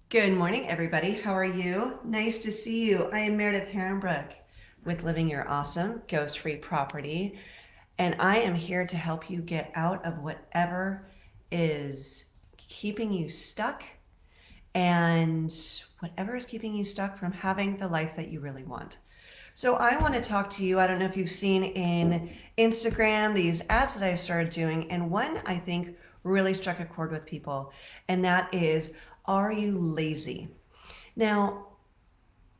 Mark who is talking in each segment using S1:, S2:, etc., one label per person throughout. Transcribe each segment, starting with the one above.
S1: Good morning, everybody. How are you? Nice to see you. I am Meredith Herrenbrook with Living Your Awesome Ghost Free Property, and I am here to help you get out of whatever is keeping you stuck and whatever is keeping you stuck from having the life that you really want. So, I want to talk to you. I don't know if you've seen in Instagram these ads that I started doing, and one I think really struck a chord with people, and that is, are you lazy? Now,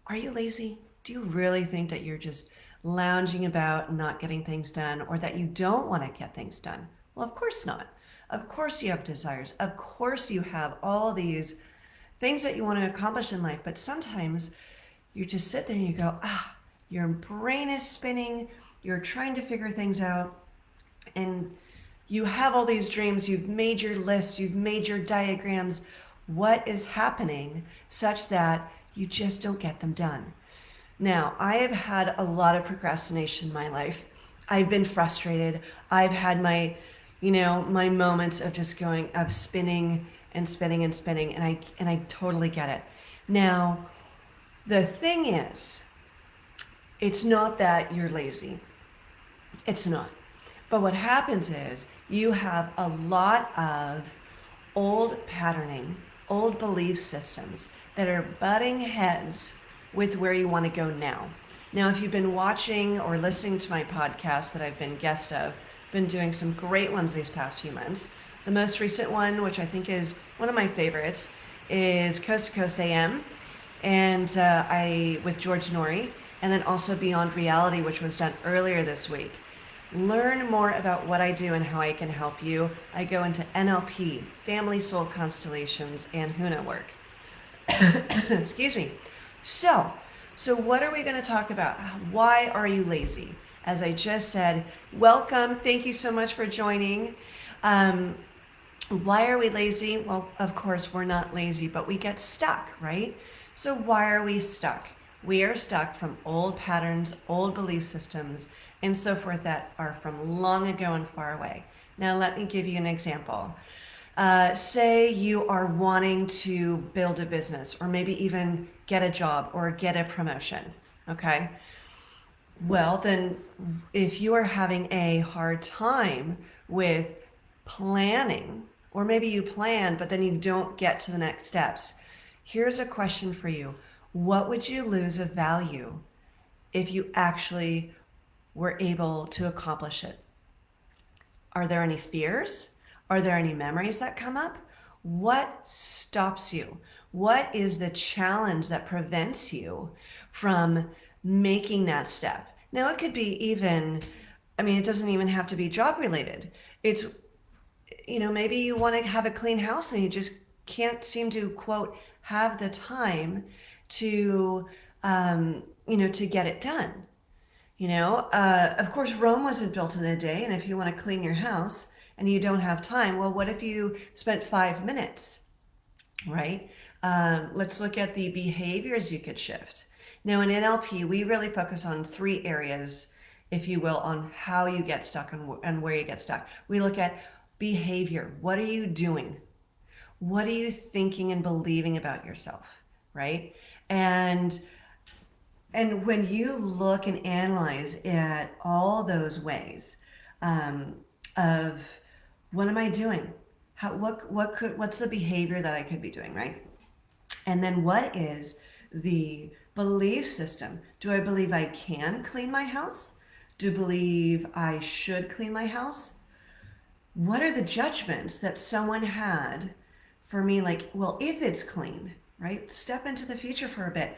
S1: are you lazy? Do you really think that you're just lounging about and not getting things done, or that you don't want to get things done? Well, of course not. Of course you have desires. Of course you have all these things that you want to accomplish in life, but sometimes you just sit there and you go, your brain is spinning, you're trying to figure things out, and you have all these dreams, you've made your list, you've made your diagrams. What is happening such that you just don't get them done? Now, I have had a lot of procrastination in my life. I've been frustrated. I've had my moments of just going, of spinning and spinning and spinning, and I totally get it. Now, the thing is, it's not that you're lazy. It's not. But what happens is you have a lot of old patterning, old belief systems that are butting heads with where you want to go now. Now, if you've been watching or listening to my podcast that I've been guest of, been doing some great ones these past few months. The most recent one, which I think is one of my favorites, is Coast to Coast AM, and I with George Norrie, and then also Beyond Reality, which was done earlier this week. Learn more about what I do and how I can help you. I go into NLP, family soul constellations, and Huna work. Excuse me. So, so what are we going to talk about? Why are you lazy? As I just said, welcome. Thank you so much for joining. Um, why are we lazy? Well, of course, we're not lazy, but we get stuck, right? So, why are we stuck? We are stuck from old patterns, old belief systems, and so forth that are from long ago and far away. Now, let me give you an example. Say you are wanting to build a business, or maybe even get a job or get a promotion, okay? Well, then, if you are having a hard time with planning, or maybe you plan, but then you don't get to the next steps, here's a question for you. What would you lose of value if you actually were able to accomplish it? Are there any fears? Are there any memories that come up? What stops you? What is the challenge that prevents you from making that step? Now, it could be even, I mean, it doesn't even have to be job related. It's, maybe you want to have a clean house and you just can't seem to, quote, have the time to, to get it done. Of course, Rome wasn't built in a day, and if you want to clean your house and you don't have time, well, what if you spent 5 minutes, right? Let's look at the behaviors you could shift. Now, in NLP, we really focus on 3 areas, if you will, on how you get stuck and where you get stuck. We look at behavior. What are you doing? What are you thinking and believing about yourself, right? And when you look and analyze at all those ways of what am I doing? What's the behavior that I could be doing, right? And then what is the belief system? Do I believe I can clean my house? Do I believe I should clean my house? What are the judgments that someone had for me? Like, well, if it's clean, right? Step into the future for a bit.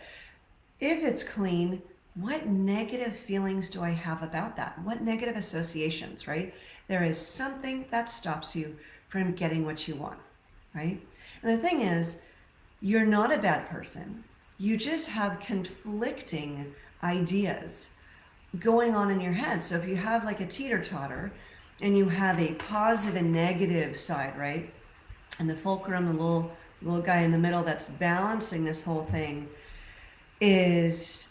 S1: If it's clean, what negative feelings do I have about that? What negative associations, right? There is something that stops you from getting what you want, right? And the thing is, you're not a bad person. You just have conflicting ideas going on in your head. So if you have like a teeter-totter and you have a positive and negative side, right? And the fulcrum, the little guy in the middle that's balancing this whole thing is,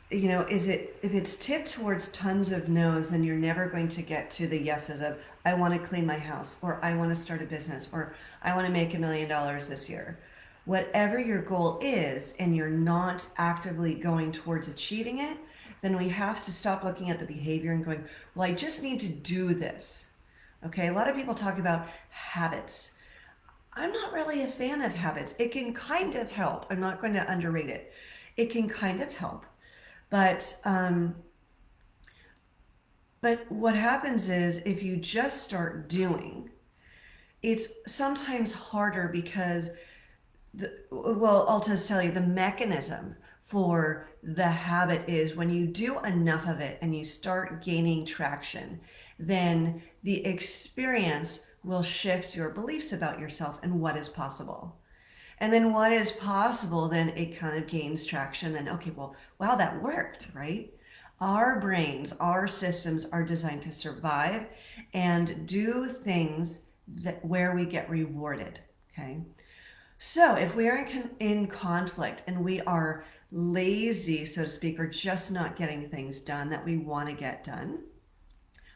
S1: if it's tipped towards tons of no's, then you're never going to get to the yeses of, I want to clean my house, or I want to start a business, or I want to make $1 million this year. Whatever your goal is, and you're not actively going towards achieving it, then we have to stop looking at the behavior and going, well, I just need to do this. Okay, a lot of people talk about habits. I'm not really a fan of habits. It can kind of help. I'm not going to underrate it. It can kind of help. But what happens is if you just start doing, it's sometimes harder because I'll just tell you the mechanism for the habit is when you do enough of it and you start gaining traction, then the experience will shift your beliefs about yourself and what is possible. And then what is possible, then it kind of gains traction. Then, okay, well, wow, that worked, right? Our brains, our systems are designed to survive and do things where we get rewarded, okay? So if we are in conflict and we are lazy, so to speak, or just not getting things done that we want to get done,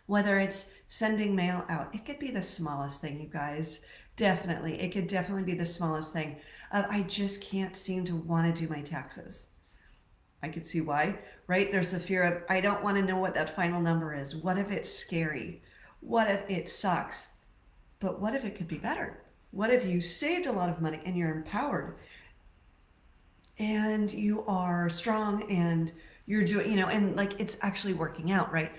S1: whether it's sending mail out, it could be the smallest thing, you guys. Definitely. It could definitely be the smallest thing of I just can't seem to want to do my taxes. I could see why, right? There's the fear of I don't want to know what that final number is. What if it's scary? What if it sucks? But what if it could be better? What if you saved a lot of money and you're empowered and you are strong and you're doing, and like it's actually working out, right?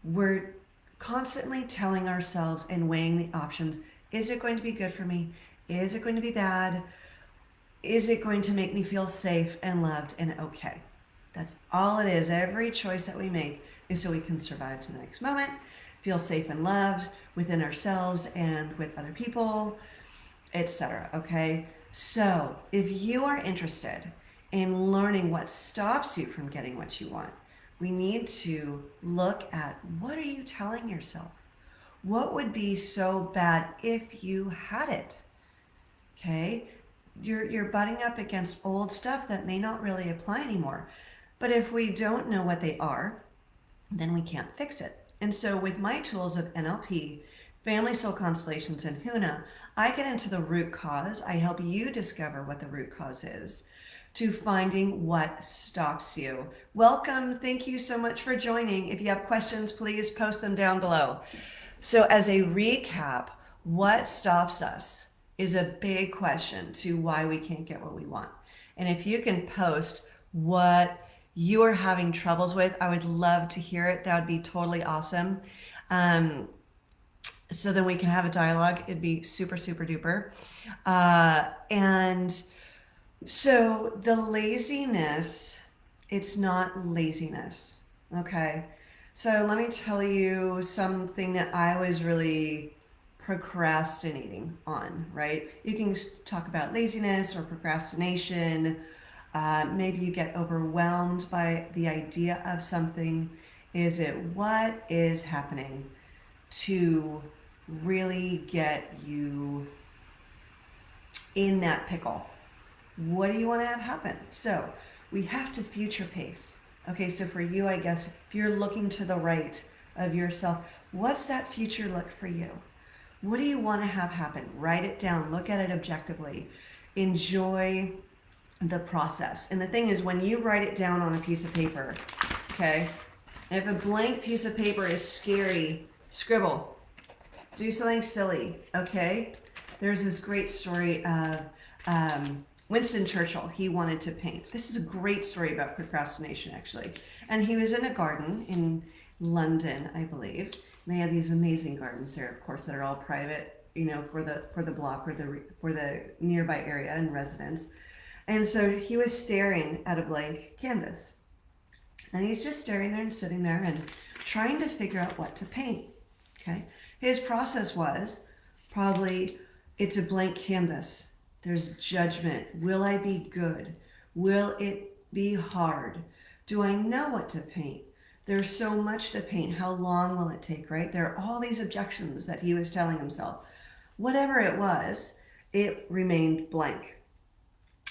S1: We're constantly telling ourselves and weighing the options. Is it going to be good for me? Is it going to be bad? Is it going to make me feel safe and loved and okay? That's all it is. Every choice that we make is so we can survive to the next moment, feel safe and loved within ourselves and with other people, etc. Okay? So, if you are interested in learning what stops you from getting what you want, we need to look at what are you telling yourself? What would be so bad if you had it? Okay? You're butting up against old stuff that may not really apply anymore. But if we don't know what they are, then we can't fix it. And so with my tools of NLP, Family Soul Constellations, and HUNA, I get into the root cause. I help you discover what the root cause is to finding what stops you. Welcome. Thank you so much for joining. If you have questions, please post them down below. So as a recap, what stops us is a big question to why we can't get what we want. And if you can post what you are having troubles with, I would love to hear it. That would be totally awesome. So then we can have a dialogue. It'd be super, super duper. And so the laziness, it's not laziness. Okay. So let me tell you something that I was really procrastinating on, right? You can talk about laziness or procrastination. Maybe you get overwhelmed by the idea of something. Is it what is happening to really get you in that pickle? What do you want to have happen? So we have to future pace. Okay, so for you, I guess, if you're looking to the right of yourself, what's that future look for you? What do you want to have happen? Write it down. Look at it objectively. Enjoy the process. And the thing is, when you write it down on a piece of paper, okay, if a blank piece of paper is scary, scribble. Do something silly, okay? There's this great story of Winston Churchill. He wanted to paint. This is a great story about procrastination, actually. And he was in a garden in London, I believe. And they have these amazing gardens there, of course, that are all private, for the block or for the nearby area and residents. And so he was staring at a blank canvas. And he's just staring there and sitting there and trying to figure out what to paint. Okay? His process was probably it's a blank canvas. There's judgment. Will I be good? Will it be hard? Do I know what to paint? There's so much to paint. How long will it take, right? There are all these objections that he was telling himself. Whatever it was, it remained blank.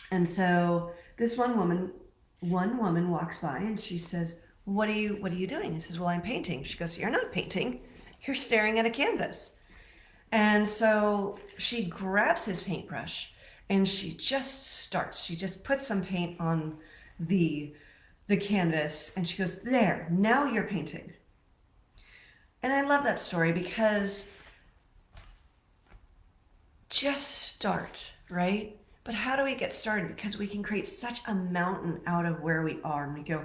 S1: And so this one woman walks by and she says, what are you doing? He says, well, I'm painting. She goes, you're not painting. You're staring at a canvas. And so she grabs his paintbrush And she just puts some paint on the canvas and she goes, there, now you're painting. And I love that story because just start, right? But how do we get started? Because we can create such a mountain out of where we are. And we go,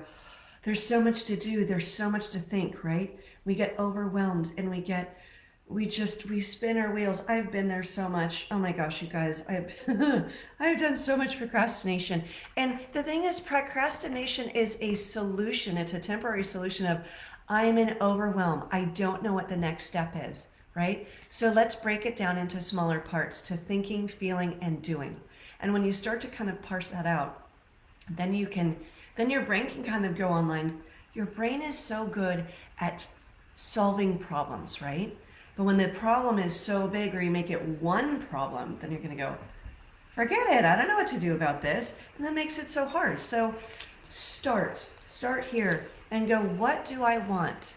S1: there's so much to do. There's so much to think, right? We get overwhelmed and we spin our wheels. I've been there so much. Oh my gosh, you guys, I've done so much procrastination. And the thing is, procrastination is a solution. It's a temporary solution of, I'm in overwhelm. I don't know what the next step is, right? So let's break it down into smaller parts to thinking, feeling, and doing. And when you start to kind of parse that out, then your brain can kind of go online. Your brain is so good at solving problems, right? But when the problem is so big, or you make it one problem, then you're going to go, forget it. I don't know what to do about this. And that makes it so hard. So start here and go, what do I want?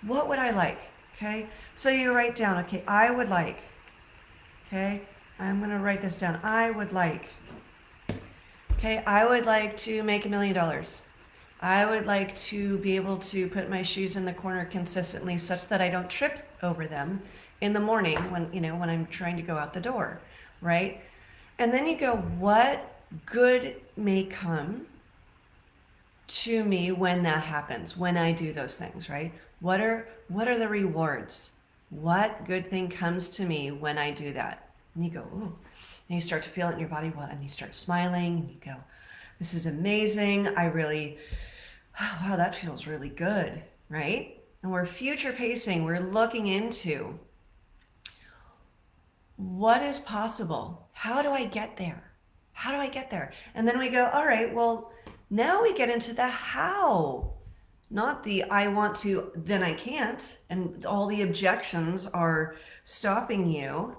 S1: What would I like? Okay. So you write down, okay, I would like, okay, I'm going to write this down. I would like, okay, I would like to make $1 million. I would like to be able to put my shoes in the corner consistently such that I don't trip over them in the morning when I'm trying to go out the door, right? And then you go, what good may come to me when that happens, when I do those things, right? What are the rewards? What good thing comes to me when I do that? And you go, ooh. And you start to feel it in your body, well, and you start smiling, and you go, this is amazing. Wow, that feels really good, right? And we're future pacing. We're looking into what is possible. How do I get there? How do I get there? And then we go, all right, well, now we get into the how. Not the I want to, then I can't. And all the objections are stopping you.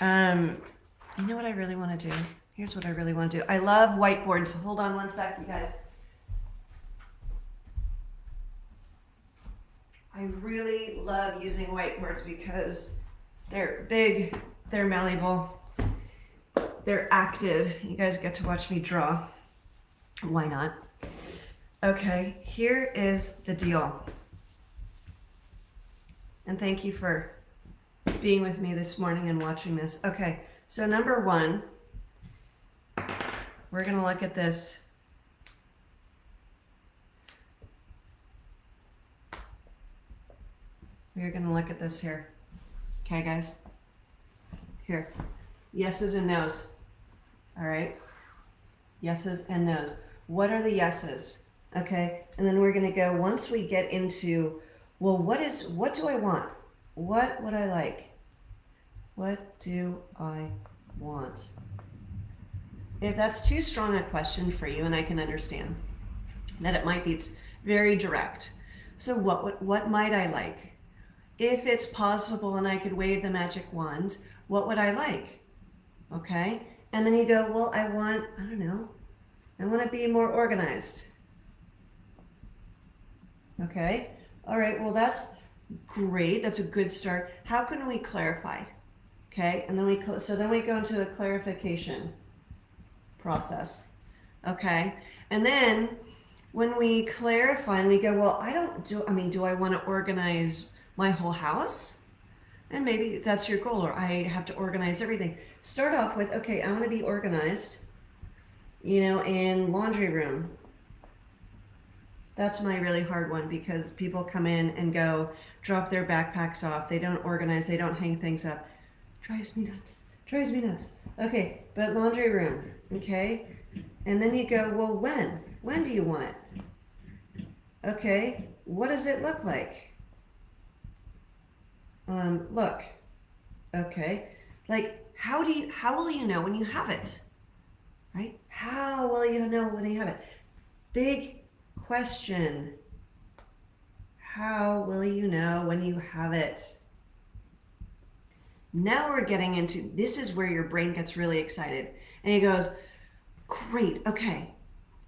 S1: You know what I really want to do? Here's what I really want to do. I love whiteboards. Hold on one sec, you guys. I really love using whiteboards because they're big, they're malleable, they're active. You guys get to watch me draw. Why not? Okay, here is the deal. And thank you for being with me this morning and watching this. Okay, so number one, we're going to look at this. We're going to look at this here. Okay, guys? Here. Yeses and nos. All right? Yeses and nos. What are the yeses? Okay? And then we're going to go, once we get into, well, what do I want? What would I like? What do I want? If that's too strong a question for you, and I can understand that it might be very direct. So what might I like? If it's possible and I could wave the magic wand, what would I like? Okay? And then you go, well, I want to be more organized. Okay? All right, well, that's great. That's a good start. How can we clarify? Okay? And then we go into a clarification process. Okay? And then when we clarify and we go, well, do I want to organize my whole house? And maybe that's your goal, or I have to organize everything. Start off with, okay, I want to be organized, in laundry room. That's my really hard one because people come in and go, drop their backpacks off. They don't organize. They don't hang things up. Drives me nuts. Okay, but laundry room, okay? And then you go, well, when? When do you want it? Okay, what does it look like? Look, okay, like how will you know when you have it, right? How will you know when you have it? Big question. How will you know when you have it? Now we're getting into, this is where your brain gets really excited and it goes, great, okay,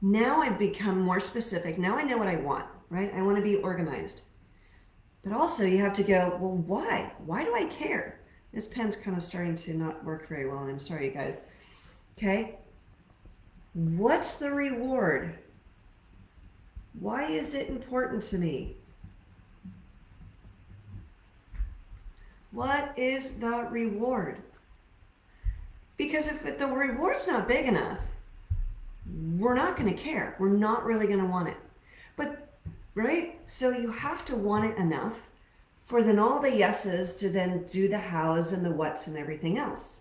S1: now I've become more specific. Now I know what I want, right? I want to be organized. But also you have to go, well, why? Why do I care? This pen's kind of starting to not work very well, and I'm sorry, you guys. Okay? What's the reward? Why is it important to me? What is the reward? Because if the reward's not big enough, we're not going to care. We're not really going to want it. But, right? So you have to want it enough for then all the yeses to then do the hows and the whats and everything else.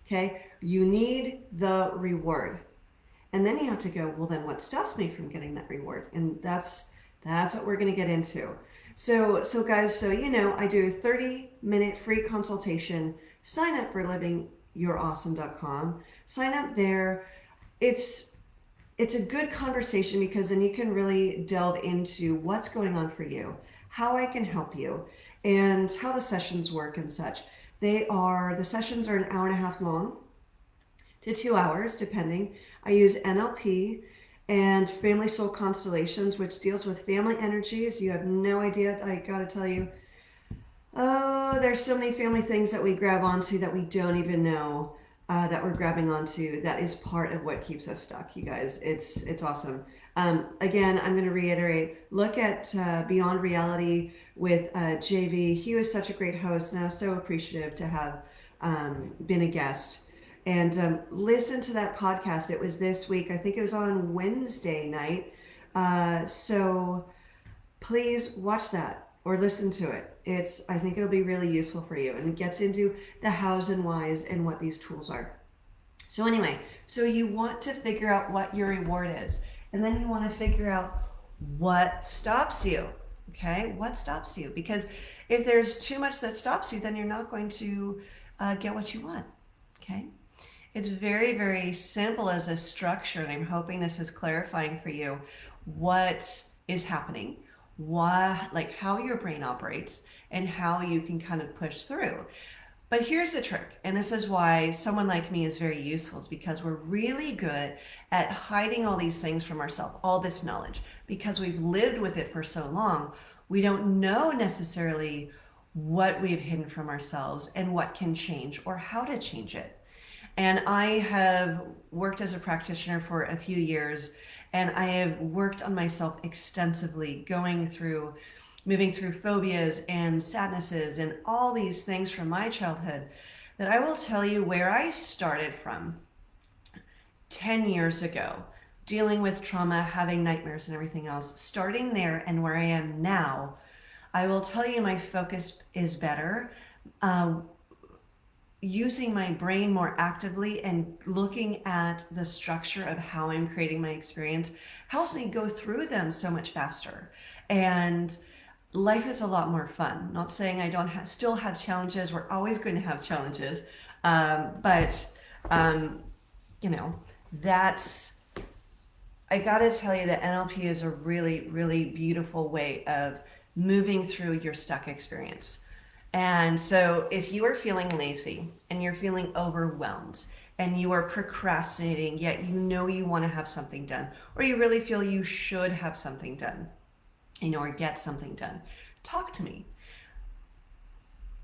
S1: Okay? You need the reward. And then you have to go, well, then what stops me from getting that reward? And that's what we're going to get into. So guys, so I do a 30-minute free consultation. Sign up for livingyourawesome.com. Sign up there. It's a good conversation because then you can really delve into what's going on for you, how I can help you, and how the sessions work and such. The sessions are an hour and a half long to 2 hours, depending. I use NLP and Family Soul Constellations, which deals with family energies. You have no idea, I gotta tell you. Oh, there's so many family things that we grab onto that we don't even know that we're grabbing onto. That is part of what keeps us stuck, you guys. It's awesome. Again, I'm going to reiterate, look at Beyond Reality with JV. He was such a great host, and I was so appreciative to have been a guest. And listen to that podcast. It was this week. I think it was on Wednesday night. So please watch that or listen to it. I think it'll be really useful for you, and it gets into the hows and whys and what these tools are. So anyway, so you want to figure out what your reward is, and then you want to figure out what stops you. Okay, what stops you? Because if there's too much that stops you, then you're not going to get what you want. Okay, it's very, very simple as a structure, and I'm hoping this is clarifying for you what is happening, why, like how your brain operates, and how you can kind of push through. But here's the trick, and this is why someone like me is very useful, is because we're really good at hiding all these things from ourselves, all this knowledge, because we've lived with it for so long. We don't know necessarily what we've hidden from ourselves and what can change or how to change it. And I have worked as a practitioner for a few years, and I have worked on myself extensively, moving through phobias and sadnesses and all these things from my childhood, that I will tell you where I started from 10 years ago, dealing with trauma, having nightmares and everything else, starting there and where I am now. I will tell you my focus is better. Using my brain more actively and looking at the structure of how I'm creating my experience helps me go through them so much faster. And life is a lot more fun. Not saying I don't still have challenges. We're always going to have challenges. But that's, I got to tell you that NLP is a really, really beautiful way of moving through your stuck experience. And so if you are feeling lazy and you're feeling overwhelmed and you are procrastinating, yet you want to have something done, or you really feel you should have something done, or get something done, talk to me.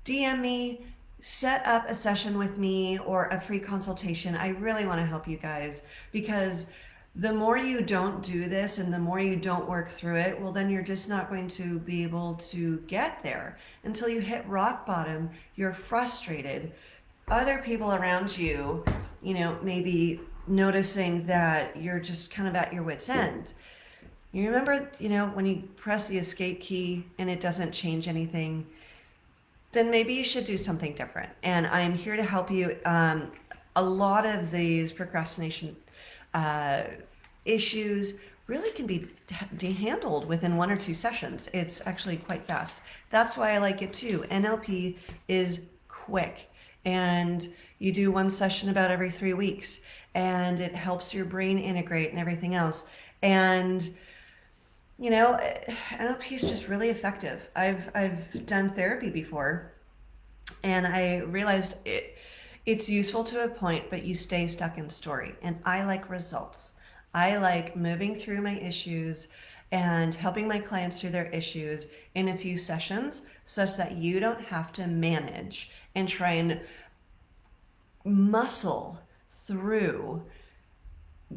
S1: DM me, set up a session with me or a free consultation. I really want to help you guys, because the more you don't do this and the more you don't work through it, well, then you're just not going to be able to get there until you hit rock bottom. You're frustrated. Other people around you, maybe noticing that you're just kind of at your wit's end. You remember, when you press the escape key and it doesn't change anything, then maybe you should do something different. And I'm here to help you. A lot of these procrastination issues really can be handled within 1 or 2 sessions. It's actually quite fast. That's why I like it too. NLP is quick, and you do 1 session about every 3 weeks, and it helps your brain integrate and everything else. And NLP is just really effective. I've done therapy before, and I realized it's useful to a point, but you stay stuck in story. And I like results. I like moving through my issues and helping my clients through their issues in a few sessions, such that you don't have to manage and try and muscle through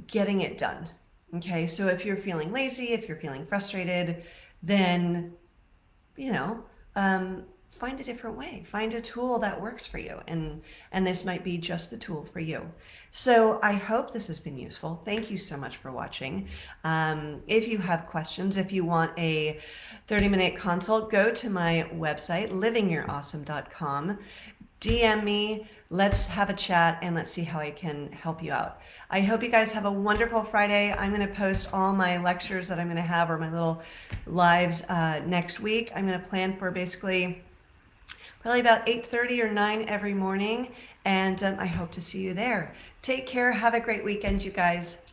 S1: getting it done. Okay, so if you're feeling lazy, if you're feeling frustrated, then, you know, find a different way. Find a tool that works for you, and this might be just the tool for you. So I hope this has been useful. Thank you so much for watching. If you have questions, if you want a 30-minute consult, go to my website, livingyourawesome.com. DM me, let's have a chat, and let's see how I can help you out. I hope you guys have a wonderful Friday. I'm going to post all my lectures that I'm going to have, or my little lives, next week. I'm going to plan for basically probably about 8:30 or 9 every morning, and I hope to see you there. Take care. Have a great weekend, you guys.